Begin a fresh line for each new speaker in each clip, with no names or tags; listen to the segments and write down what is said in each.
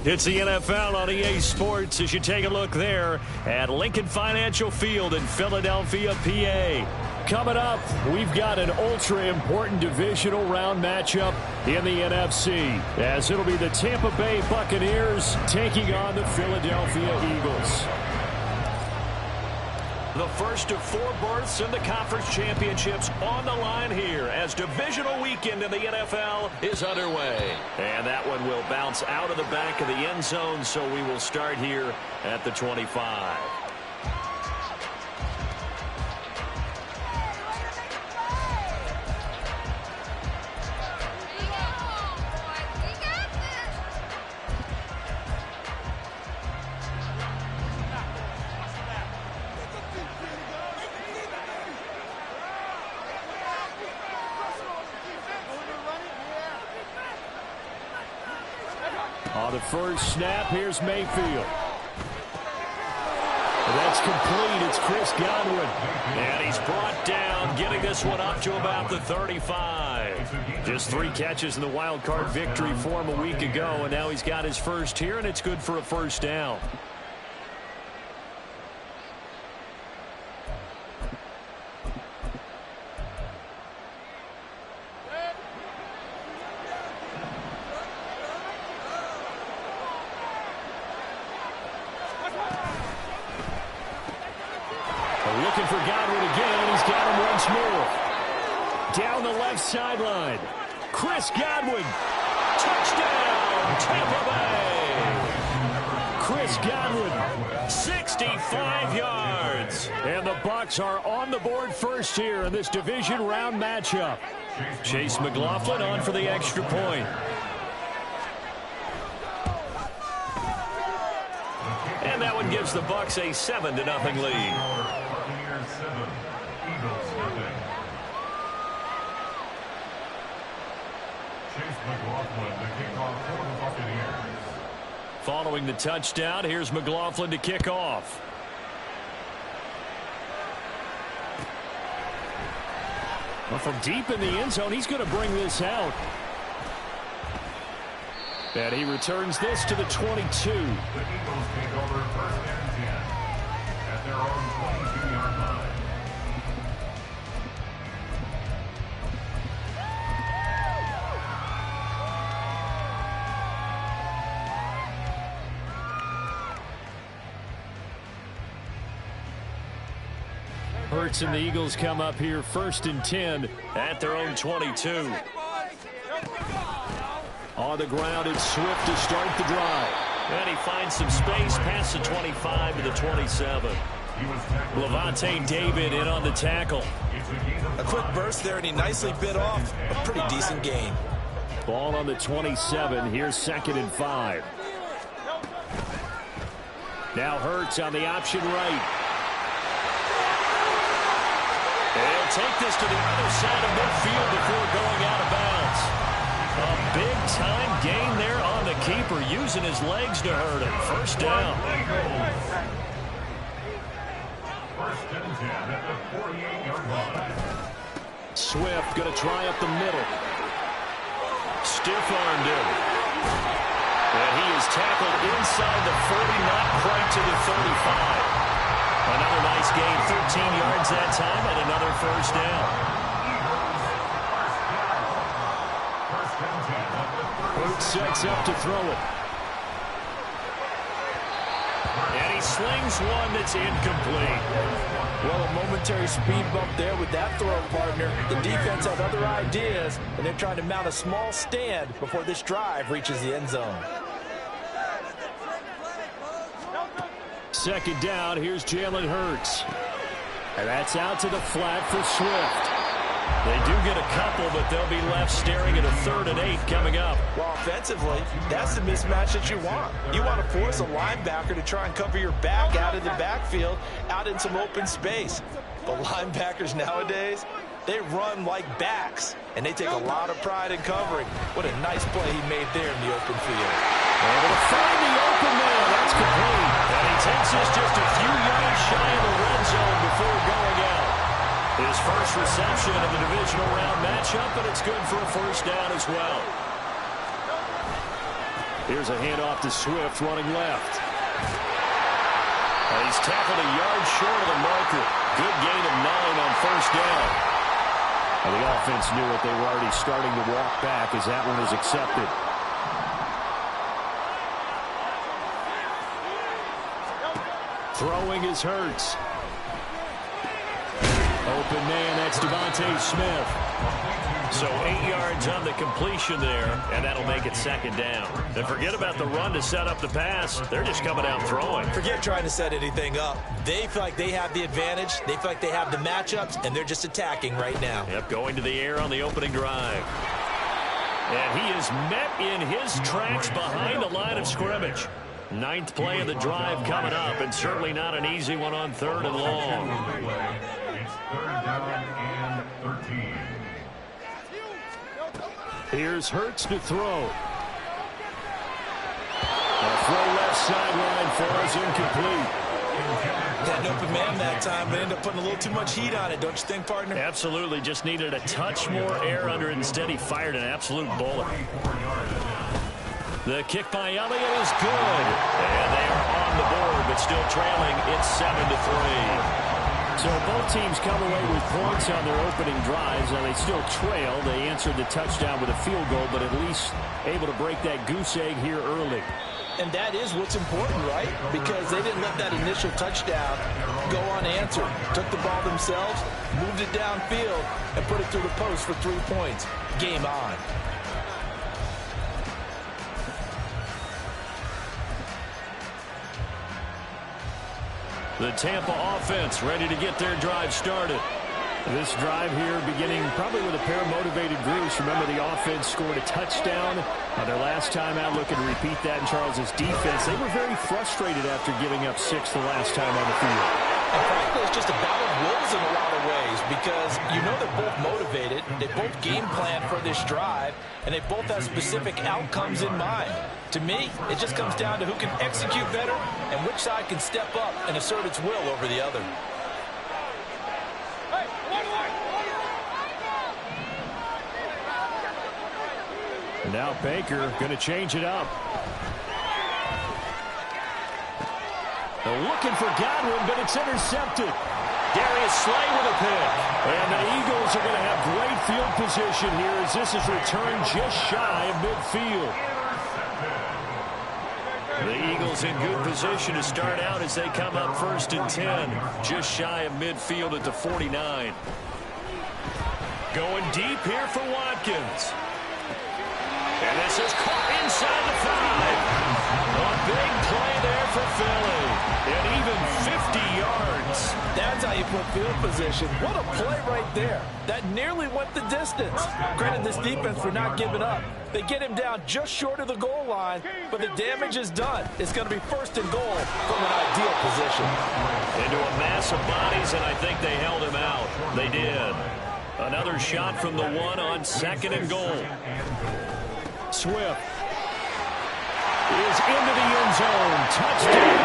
It's the NFL on EA Sports as you take a look there at Lincoln Financial Field in Philadelphia, PA. Coming up, we've got an ultra-important divisional round matchup in the NFC, as it'll be the Tampa Bay Buccaneers taking on the Philadelphia Eagles. The first of 4 berths in the conference championships on the line here as divisional weekend in the NFL is underway. And that one will bounce out of the back of the end zone, so we will start here at the 25. On the first snap, here's Mayfield. That's complete. It's Chris Godwin. And he's brought down, getting this one up to about the 35. Just 3 catches in the wild card victory for him a week ago, and now he's got his first here, and it's good for a first down. Looking for Godwin again, and he's got him once more. Down the left sideline. Chris Godwin. Touchdown, Tampa Bay. Chris Godwin, 65 yards. And the Bucs are on the board first here in this division round matchup. Chase McLaughlin on for the extra point. And that one gives the Bucs a 7-0 lead. Following the touchdown, here's McLaughlin to kick off. Well, from deep in the end zone, he's going to bring this out. And he returns this to the 22. The Eagles take over first and 10 at their own 22-yard line. Hurts and the Eagles come up here first and 10 at their own 22. On the ground, it's Swift to start the drive. And he finds some space past the 25 to the 27. Levante David in on the tackle.
A quick burst there, and he nicely bit off a pretty decent gain.
Ball on the 27. Here's 2nd and 5. Now Hurts on the option right. They'll take this to the other side of midfield before going out of bounds. A big-time gain there on the keeper, using his legs to hurt him. First down. First and 10 at the 48-yard line. Swift going to try up the middle. Stiff-armed him. And he is tackled inside the 40, not quite to the 35. Another nice gain, 13 yards that time, and another first down. Hurts sets up to throw it. And he slings one that's incomplete.
Well, a momentary speed bump there with that throw, partner. The defense had other ideas, and they're trying to mount a small stand before this drive reaches the end zone.
second down. Here's Jalen Hurts. And that's out to the flat for Swift. They do get a couple, but they'll be left staring at a 3rd and 8 coming up.
Well, offensively, that's the mismatch that you want. You want to force a linebacker to try and cover your back out of the backfield, out in some open space. But linebackers nowadays, they run like backs, and they take a lot of pride in covering. What a nice play he made there in the open field.
Able to find the open man. That's complete. And he takes this just a few yards shy of the red zone before going out. His first reception of the divisional round matchup, and it's good for a first down as well. Here's a handoff to Swift running left. And he's tackled a yard short of the marker. Good gain of 9 on first down. And the offense knew it. They were already starting to walk back as that one is accepted. Throwing is Hurts. Open man, that's Devontae Smith. So 8 yards on the completion there, and that'll make it second down. And forget about the run to set up the pass. They're just coming out throwing.
Forget trying to set anything up. They feel like they have the advantage. They feel like they have the matchups, and they're just attacking right now.
Yep, going to the air on the opening drive. And he is met in his tracks behind the line of scrimmage. 9th play of the drive coming up, and certainly not an easy one on 3rd and long.
Third down and 13.
Here's Hurts to throw. A throw left sideline falls incomplete.
Had an open man that time, but ended up putting a little too much heat on it, don't you think, partner?
Absolutely. Just needed a touch more air under it. Instead, he fired an absolute bullet. The kick by Elliott is good. And they are on the board, but still trailing. It's 7-3. So both teams come away with points on their opening drives. Now they still trail. They answered the touchdown with a field goal, but at least able to break that goose egg here early.
And that is what's important, right? Because they didn't let that initial touchdown go unanswered. Took the ball themselves, moved it downfield, and put it through the post for 3 points. Game on.
The Tampa offense ready to get their drive started. This drive here beginning probably with a pair of motivated groups. Remember, the offense scored a touchdown on their last time out. Looking to repeat that in Charles's defense. They were very frustrated after giving up 6 the last time on the field.
And frankly, it's just a battle of wills in a lot of ways because you know they're both motivated. They both game plan for this drive, and they both have specific outcomes in mind. To me, it just comes down to who can execute better and which side can step up and assert its will over the other.
Now Baker going to change it up. They're looking for Godwin, but it's intercepted. Darius Slay with a pick. And the Eagles are going to have great field position here as this is returned just shy of midfield. The Eagles in good position to start out as they come up 1st and 10. Just shy of midfield at the 49. Going deep here for Watkins. And this is caught inside the 5. A big play there for Philly. And even 50 yards.
That's how you put field position. What a play right there. That nearly went the distance. Credit this defense for not giving up. They get him down just short of the goal line, but the damage is done. It's going to be 1st and goal from an ideal position.
Into a mass of bodies, and I think they held him out. They did. Another shot from the 1 on 2nd and goal. Swift is into the end zone. Touchdown.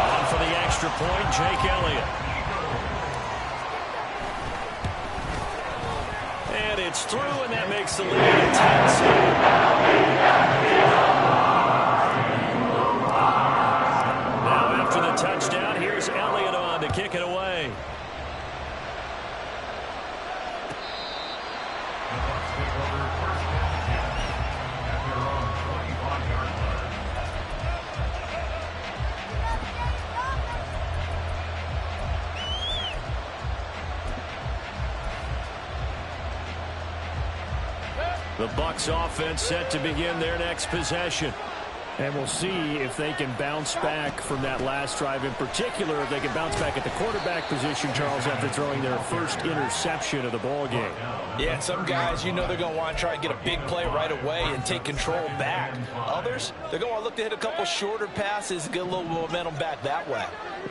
On for the extra point, Jake Elliott. And it's through, and that makes the lead 10-7. Now after the touchdown, here's Elliott on to kick it away. The Bucs offense set to begin their next possession. And we'll see if they can bounce back from that last drive, in particular, if they can bounce back at the quarterback position, Charles, after throwing their first interception of the ball game.
Yeah, and some guys, you know they're going to want to try and get a big play right away and take control back. Others, they're going to look to hit a couple shorter passes, get a little momentum back that way.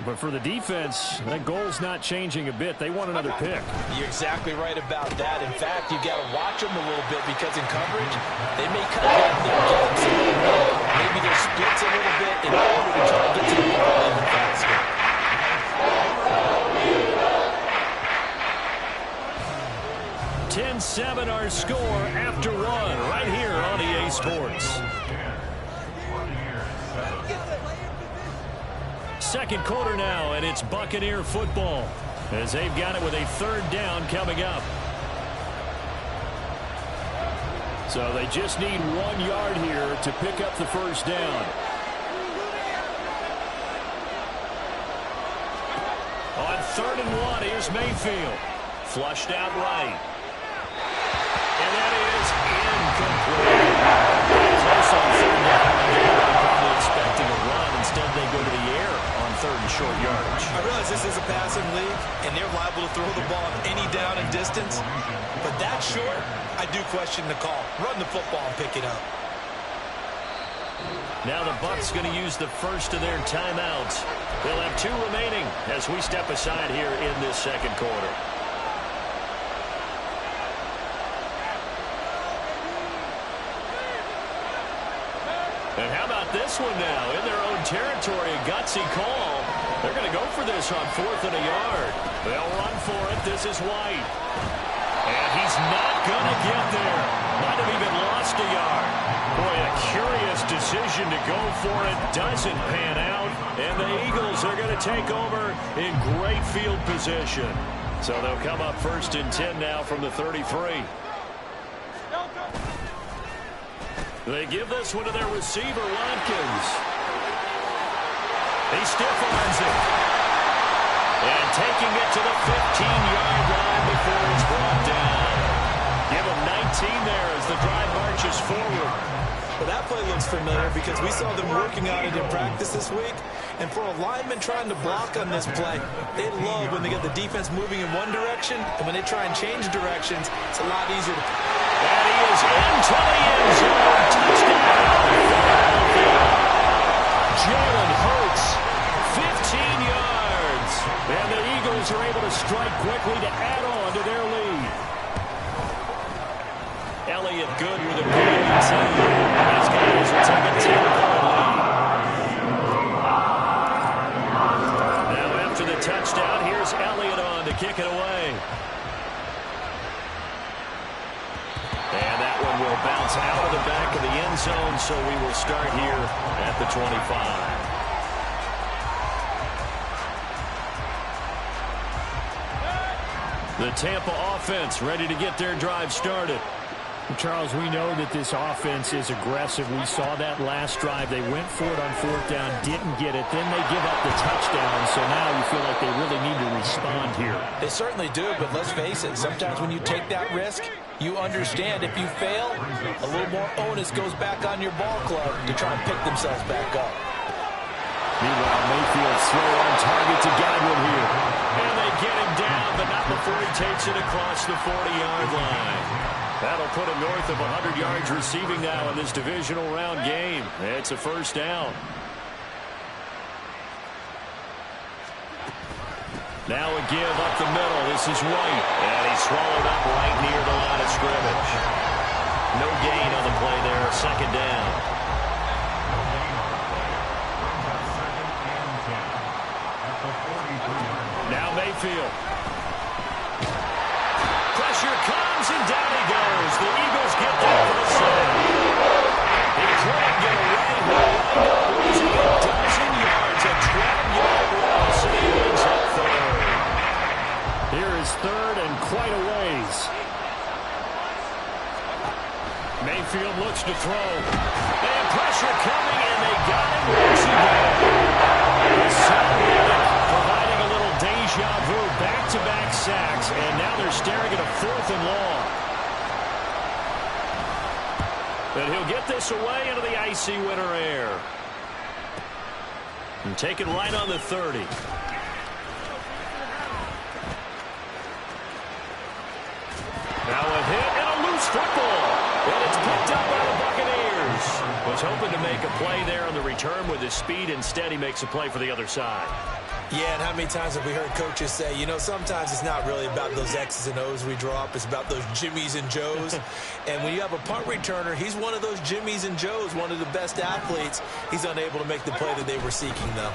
But for the defense, that goal's not changing a bit. They want another pick.
You're exactly right about that. In fact, you've got to watch them a little bit because in coverage, they may cut down their gaps a little bit, maybe their splits a little bit in order to try and get to the ball even faster.
$10-7 our score after one right here on EA Sports. Second quarter now, and it's Buccaneer football as they've got it with a third down coming up. So they just need 1 yard here to pick up the first down. On 3rd and 1, here's Mayfield. Flushed out right. And that is incomplete. It's also on 3rd down. They're probably expecting a run. Instead, they go to the air on 3rd and short yardage.
I realize this is a passing league, and they're liable to throw the ball on any down and distance. But that short, I do question the call. Run the football and pick it up.
Now the Bucs going to use the first of their timeouts. They'll have 2 remaining as we step aside here in this second quarter. And how about this one now? In their own territory, a gutsy call. They're going to go for this on 4th and a yard. They'll run for it. This is White. And he's not going to get there. Might have even lost a yard. Boy, a curious decision to go for it. Doesn't pan out. And the Eagles are going to take over in great field position. So they'll come up 1st and 10 now from the 33. They give this one to their receiver, Watkins. He stiff-arms it. And taking it to the 15-yard line before it's brought down. Give him 19 there as the drive marches forward.
Well, that play looks familiar because we saw them working on it in practice this week. And for a lineman trying to block on this play, they love when they get the defense moving in one direction. And when they try and change directions, it's a lot easier to...
And he is into the end zone. Touchdown. Jalen Hurts, 15 yards. And the Eagles are able to strike quickly to add on to their lead. Elliott good with a PAT. These guys will take a 10-point lead. Now after the touchdown, here's Elliott on to kick it away. And that one will bounce out of the back of the end zone, so we will start here at the 25. The Tampa offense ready to get their drive started. Charles, we know that this offense is aggressive. We saw that last drive. They went for it on 4th down, didn't get it. Then they give up the touchdown, so now you feel like they really need to respond here.
They certainly do, but let's face it, sometimes when you take that risk, you understand if you fail, a little more onus goes back on your ball club to try and pick themselves back up.
Meanwhile, Mayfield's throw on target to Godwin here. And they get him down, but not before he takes it across the 40-yard line. That'll put him north of 100 yards receiving now in this divisional round game. It's a first down. Now a give up the middle. This is White. And he's swallowed up right near the line of scrimmage. No gain on the play there. Second down. Now Mayfield. Pressure comes and down he goes. The Eagles get there for the save. He couldn't get away. Losing a dozen yards. A 12-yard loss. And he wins up third. Here is 3rd and quite a ways. Mayfield looks to throw. And pressure coming, and they got him once again. Providing a little deja vu, back-to-back sacks, and now they're staring at a 4th and long. And he'll get this away into the icy winter air. And take it right on the 30. Now a hit and a loose football. And it's picked up by the Buccaneers. Was hoping to make a play there on the return with his speed. Instead, he makes a play for the other side.
Yeah, and how many times have we heard coaches say, you know, sometimes it's not really about those X's and O's we draw up. It's about those Jimmies and Joes. And when you have a punt returner, he's one of those Jimmies and Joes, one of the best athletes. He's unable to make the play that they were seeking, though.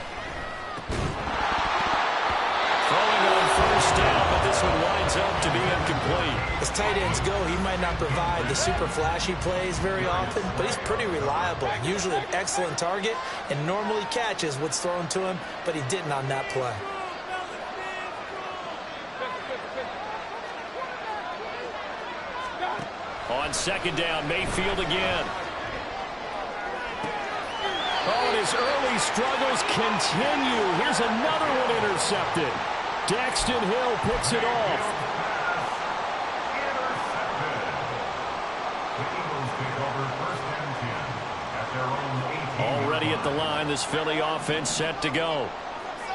Throwing on first down, but this one winds up to be incomplete.
As tight ends go, he might not provide the super flashy plays very often, but he's pretty reliable. Usually an excellent target and normally catches what's thrown to him, but he didn't on that play.
On second down, Mayfield again. Oh, and his early struggles continue. Here's another one intercepted. Daxton Hill picks it off. Already at the line, this Philly offense set to go.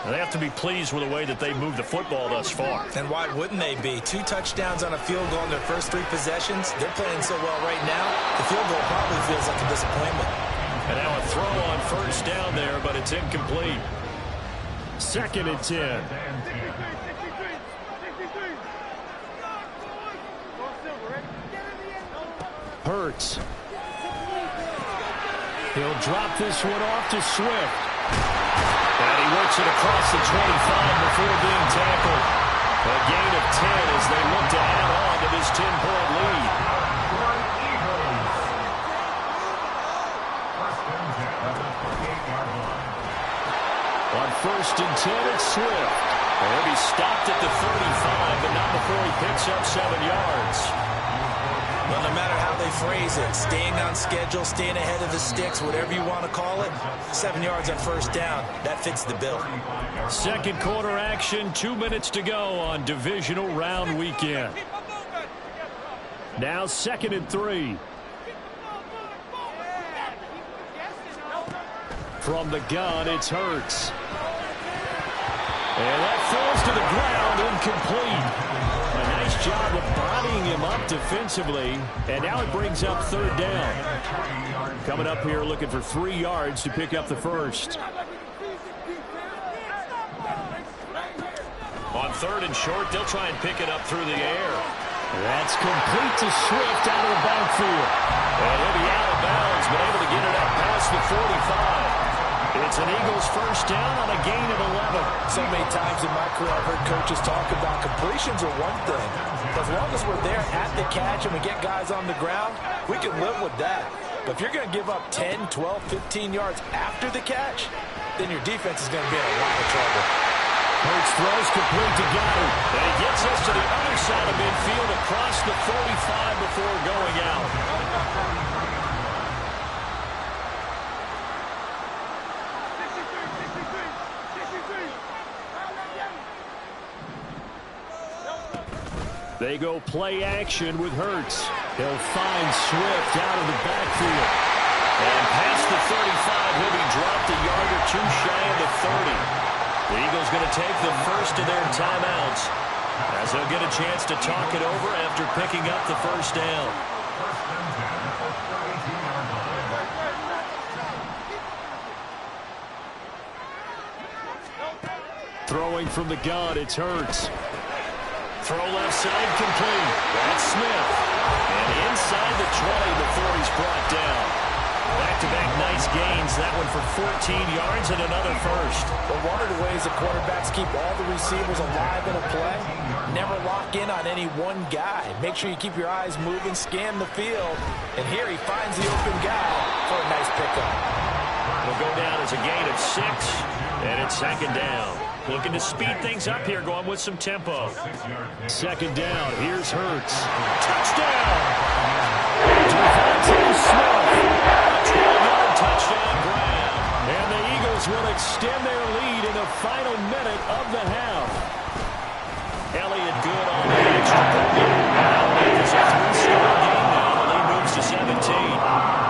And they have to be pleased with the way that they moved the football thus far.
And why wouldn't they be? 2 touchdowns on a field goal in their first 3 possessions. They're playing so well right now, the field goal probably feels like a disappointment.
And now a throw on first down there, but it's incomplete. 2nd and 10. Hurts. He'll drop this one off to Swift. And he works it across the 25 before being tackled. A gain of 10 as they look to add on to this 10-point lead. On 1st and 10, it's Swift. And he'll be stopped at the 35, but not before he picks up 7 yards.
Well, no matter how they phrase it, staying on schedule, staying ahead of the sticks, whatever you want to call it, 7 yards on first down, that fits the bill.
Second quarter action, 2 minutes to go on divisional round weekend. Now 2nd and 3. From the gun, it's Hurts. And that falls to the ground, incomplete. A nice job of bodying him up defensively. And now it brings up 3rd down. Coming up here looking for 3 yards to pick up the first. On 3rd and short, they'll try and pick it up through the air. That's complete to Swift out of the backfield. And he'll be out of bounds, but able to get it up past the 45. It's an Eagles first down on a gain of 11.
So many times in my career I've heard coaches talk about completions are one thing. As long as we're there at the catch and we get guys on the ground, we can live with that. But if you're going to give up 10, 12, 15 yards after the catch, then your defense is going to be in a lot of trouble.
Hurts throws complete to Goddard. And he gets us to the other side of midfield across the 45 before going out. They go play action with Hurts. He'll find Swift out of the backfield. And past the 35, he'll be dropped a yard or 2 shy of the 30. The Eagles going to take the first of their timeouts as they'll get a chance to talk it over after picking up the first down. Throwing from the gun, it's Hurts. Throw left side complete. That's Smith. And inside the 20 before he's brought down. Back-to-back nice gains. That one for 14 yards and another first.
But one of the ways the quarterbacks keep all the receivers alive in a play, never lock in on any one guy. Make sure you keep your eyes moving, scan the field. And here he finds the open guy for a nice pickup.
Will go down as a gain of 6. And it's 2nd down. Looking to speed things up here, going with some tempo. 2nd down. Here's Hurts. Touchdown! Devontae Smith. A 12-yard touchdown grab. And the Eagles will extend their lead in the final minute of the half. Elliott good on the extra point. Now it is a 3-score game now. The lead moves to 17.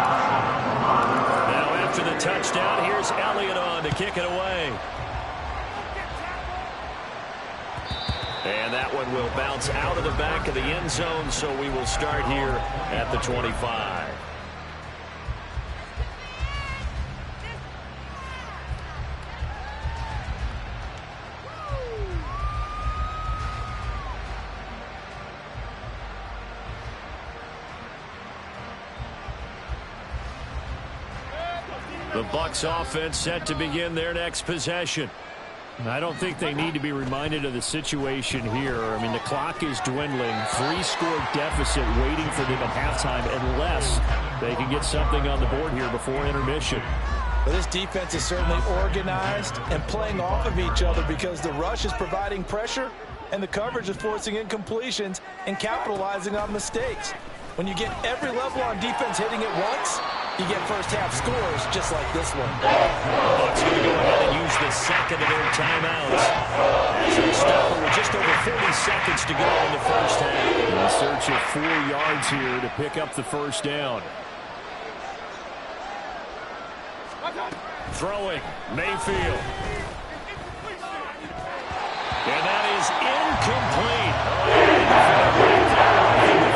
it away. And that one will bounce out of the back of the end zone, so we will start here at the 25. The Bucs offense set to begin their next possession. I don't think they need to be reminded of the situation here. I mean, the clock is dwindling. 3-score deficit waiting for them at halftime unless they can get something on the board here before intermission.
Well, this defense is certainly organized and playing off of each other because the rush is providing pressure and the coverage is forcing incompletions and capitalizing on mistakes. When you get every level on defense hitting it once, you get first-half scores just like this one.
Bucs going to go ahead and use the second of their timeouts. As they stop with just over 40 seconds to go in the first half. In search of 4 yards here to pick up the first down. Throwing, Mayfield. And that is incomplete.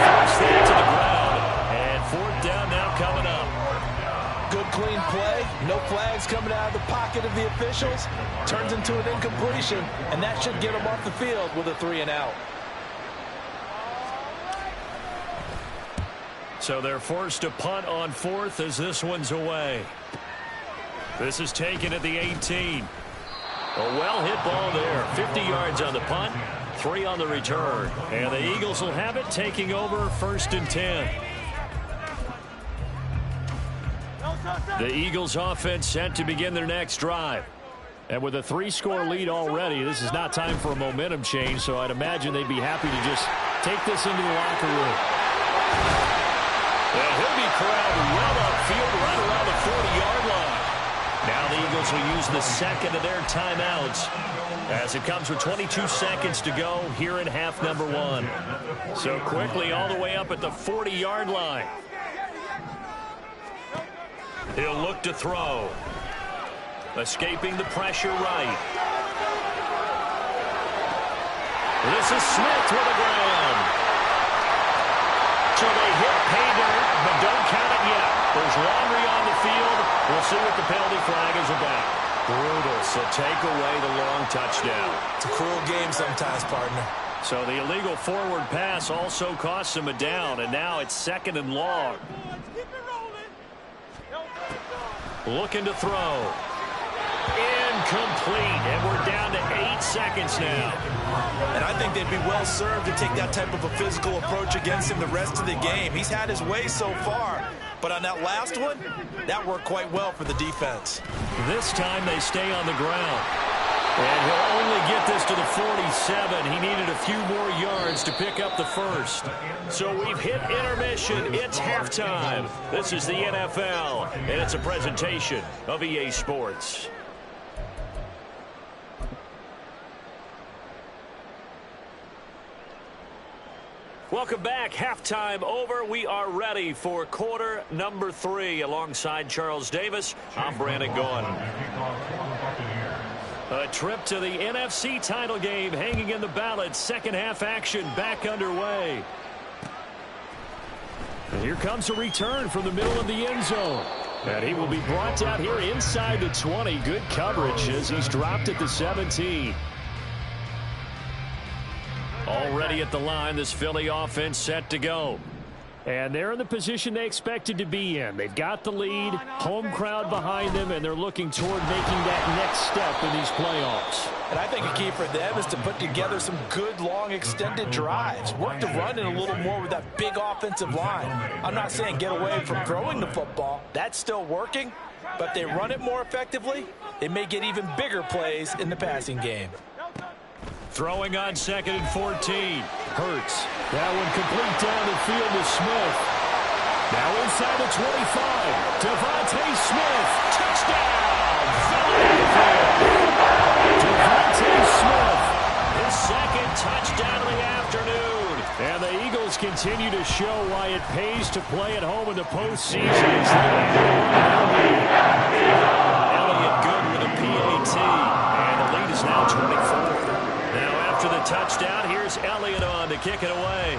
Force that to the ground. And 4th down now coming up.
Good, clean play. No flags coming out of the pocket of the officials. Turns into an incompletion, and that should get them off the field with a 3-and-out.
So they're forced to punt on 4th as this one's away. This is taken at the 18. A well-hit ball there. 50 yards on the punt, 3 on the return. And the Eagles will have it, taking over 1st and 10. The Eagles offense set to begin their next drive. And with a 3-score lead already, this is not time for a momentum change, so I'd imagine they'd be happy to just take this into the locker room. And he'll be corralled well upfield right around the 40-yard line. Now the Eagles will use the second of their timeouts as it comes with 22 seconds to go here in half number 1. So quickly all the way up at the 40-yard line. He'll look to throw. Escaping the pressure right. This is Smith with a ground. So they hit pay dirt, but don't count it yet. There's laundry on the field. We'll see what the penalty flag is about. Brutal, so take away the long touchdown.
It's a cruel game sometimes, partner.
So the illegal forward pass also costs him a down, and now it's 2nd and long. Looking to throw. Incomplete, and we're down to 8 seconds now.
And I think they'd be well served to take that type of a physical approach against him the rest of the game. He's had his way so far, but on that last one, that worked quite well for the defense.
This time they stay on the ground. And he'll only get this to the 47. He needed a few more yards to pick up the first. So we've hit intermission. It's halftime. This is the NFL, and it's a presentation of EA Sports. Welcome back. Halftime over. We are ready for quarter number 3. Alongside Charles Davis, I'm Brandon Gaudin. A trip to the NFC title game hanging in the balance. Second half action back underway. And here comes a return from the middle of the end zone. And he will be brought down here inside the 20. Good coverage as he's dropped at the 17. Already at the line, this Philly offense set to go. And they're in the position they expected to be in. They've got the lead, home crowd behind them, and they're looking toward making that next step in these playoffs.
And I think a key for them is to put together some good, long, extended drives. Work to run it a little more with that big offensive line. I'm not saying get away from throwing the football. That's still working. But if they run it more effectively, they may get even bigger plays in the passing game.
Throwing on 2nd and 14. Hurts. That one complete down the field to Smith. Now inside the 25. Devontae Smith. Touchdown. Devontae Smith. His 2nd touchdown of the afternoon. And the Eagles continue to show why it pays to play at home in the postseason. Elliott good with a PAT. PAT. And the lead is now 24. Now after the touchdown, here's Elliott on to kick it away.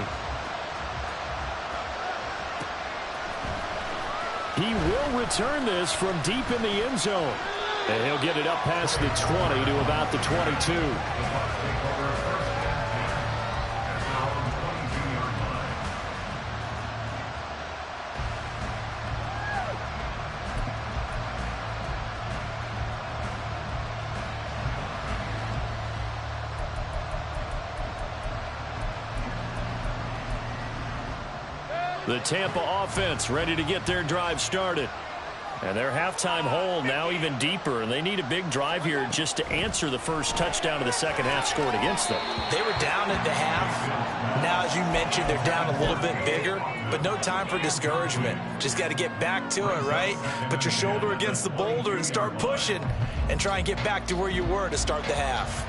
He will return this from deep in the end zone. And he'll get it up past the 20 to about the 22. The Tampa offense ready to get their drive started. And their halftime hole now even deeper, and they need a big drive here just to answer the first touchdown of the second half scored against them.
They were down at the half. Now, as you mentioned, they're down a little bit bigger, but no time for discouragement. Just got to get back to it, right? Put your shoulder against the boulder and start pushing and try and get back to where you were to start the half.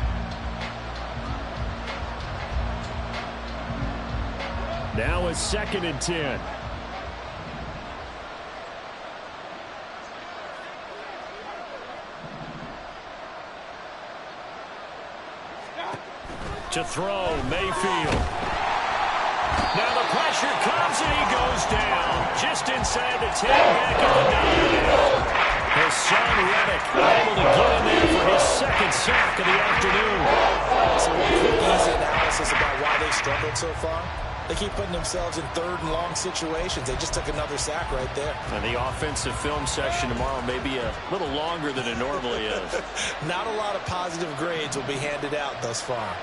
Now a 2nd and 10. To throw, Mayfield. Now the pressure comes and he goes down. Just inside the 10, back at the 9. Hassan Reddick able to get in there for his 2nd sack of the afternoon.
So one quick easy analysis about why they've struggled so far. They keep putting themselves in 3rd and long situations. They just took another sack right there.
And the offensive film session tomorrow may be a little longer than it normally is.
Not a lot of positive grades will be handed out thus far.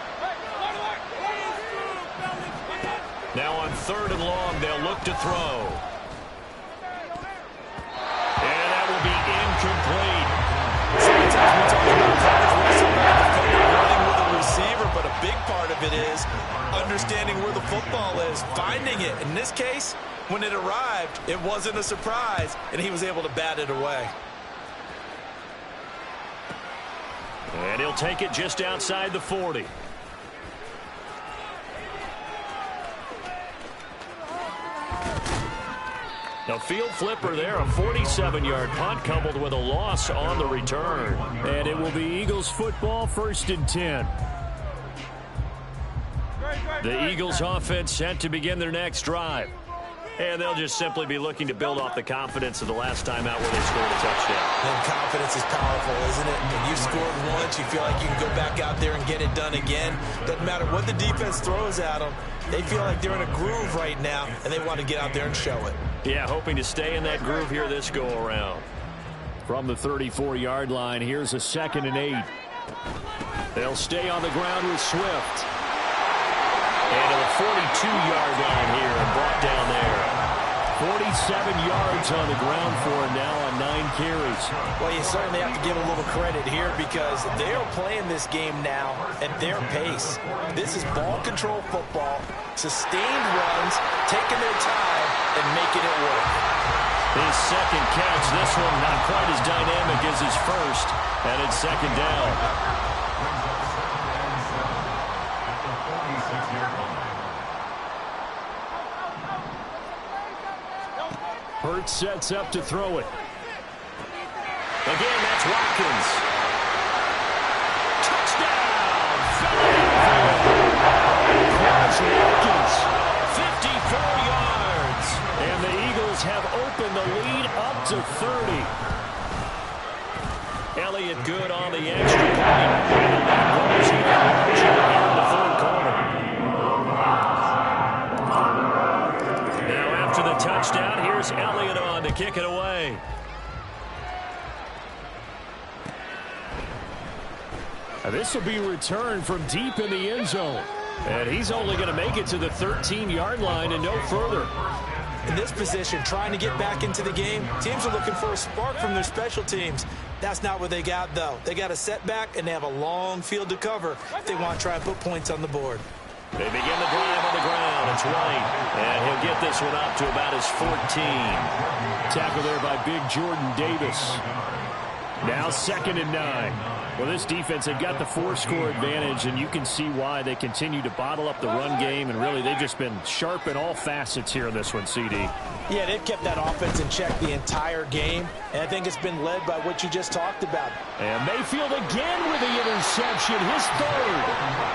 Now on 3rd and long, they'll look to throw. And that will be incomplete.
Sometimes we talk about college wrestling, running with a receiver, but a big part of it is understanding where the football is, finding it. In this case, when it arrived, it wasn't a surprise, and he was able to bat it away.
And he'll take it just outside the 40. A field flipper there, a 47-yard punt coupled with a loss on the return. And it will be Eagles football, 1st and 10. The Eagles offense set to begin their next drive. And they'll just simply be looking to build off the confidence of the last time out where they scored a touchdown.
And confidence is powerful, isn't it? When you scored once, you feel like you can go back out there and get it done again. Doesn't matter what the defense throws at them. They feel like they're in a groove right now, and they want to get out there and show it.
Yeah, hoping to stay in that groove here this go-around. From the 34-yard line, here's a 2nd and 8. They'll stay on the ground with Swift. And to the 42-yard line here and brought down there. 47 yards on the ground for him now on 9 carries.
Well, you certainly have to give a little credit here because they are playing this game now at their pace. This is ball control football, sustained runs, taking their time, and making it work.
His 2nd catch, this one not quite as dynamic as his first, and it's 2nd down. Hurts sets up to throw it. Again, that's Watkins. Touchdown! Philadelphia! Watkins, 54 yards. And the Eagles have opened the lead up to 30. Elliott good on the extra point. And the lead grows here in the 4th quarter. Now after the touchdown, here's Elliott on to kick it away. This will be returned from deep in the end zone. And he's only going to make it to the 13-yard line and no further.
In this position, trying to get back into the game, teams are looking for a spark from their special teams. That's not what they got, though. They got a setback, and they have a long field to cover if they want to try and put points on the board.
They begin the drive on the ground. It's White. And he'll get this one up to about his 14. Tackle there by big Jordan Davis. Now 2nd and 9. Well, this defense, they've got the 4-score advantage, and you can see why they continue to bottle up the run game, and really they've just been sharp in all facets here in this one, CD.
Yeah, they've kept that offense in check the entire game, and I think it's been led by what you just talked about.
And Mayfield again with the interception, his 3rd.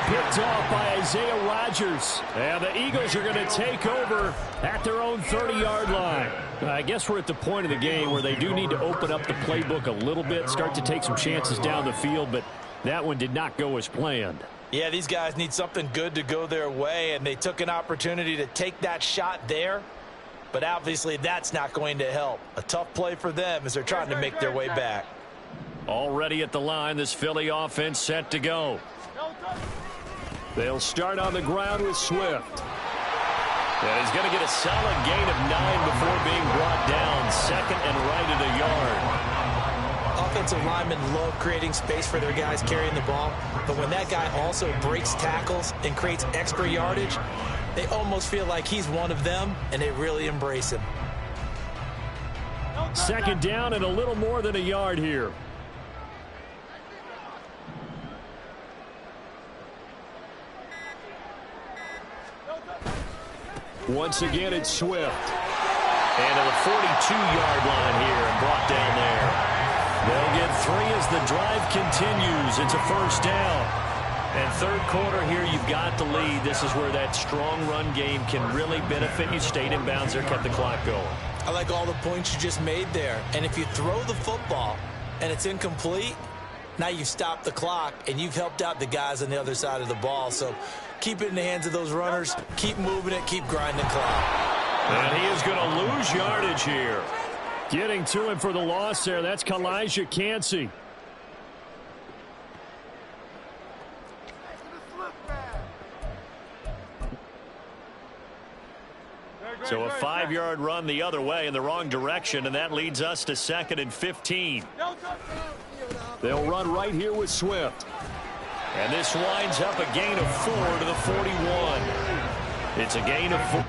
Picked off by Isaiah Rodgers. And the Eagles are going to take over at their own 30-yard line. I guess we're at the point of the game where they do need to open up the playbook a little bit, start to take some chances down the field, but that one did not go as planned.
Yeah, these guys need something good to go their way, and they took an opportunity to take that shot there, but obviously that's not going to help. A tough play for them as they're trying to make their way back.
Already at the line, this Philly offense set to go. They'll start on the ground with Swift. And he's going to get a solid gain of 9 before being brought down. 2nd and right at a yard.
Offensive linemen love creating space for their guys carrying the ball, but when that guy also breaks tackles and creates extra yardage, they almost feel like he's one of them, and they really embrace him.
2nd down and a little more than a yard here. Once again, it's Swift. And to the 42-yard line here and brought down there. They'll get 3 as the drive continues. It's a 1st down. And 3rd quarter here, you've got the lead. This is where that strong run game can really benefit you. Stayed in bounds there, kept the clock going.
I like all the points you just made there. And if you throw the football and it's incomplete, now you've stopped the clock and you've helped out the guys on the other side of the ball. So keep it in the hands of those runners. Keep moving it. Keep grinding clock.
And he is going to lose yardage here. Getting to him for the loss there. That's Kalijah Kancey. So a 5-yard run the other way in the wrong direction, and that leads us to 2nd and 15. They'll run right here with Swift. And this winds up a gain of 4 to the 41. It's a gain of 4.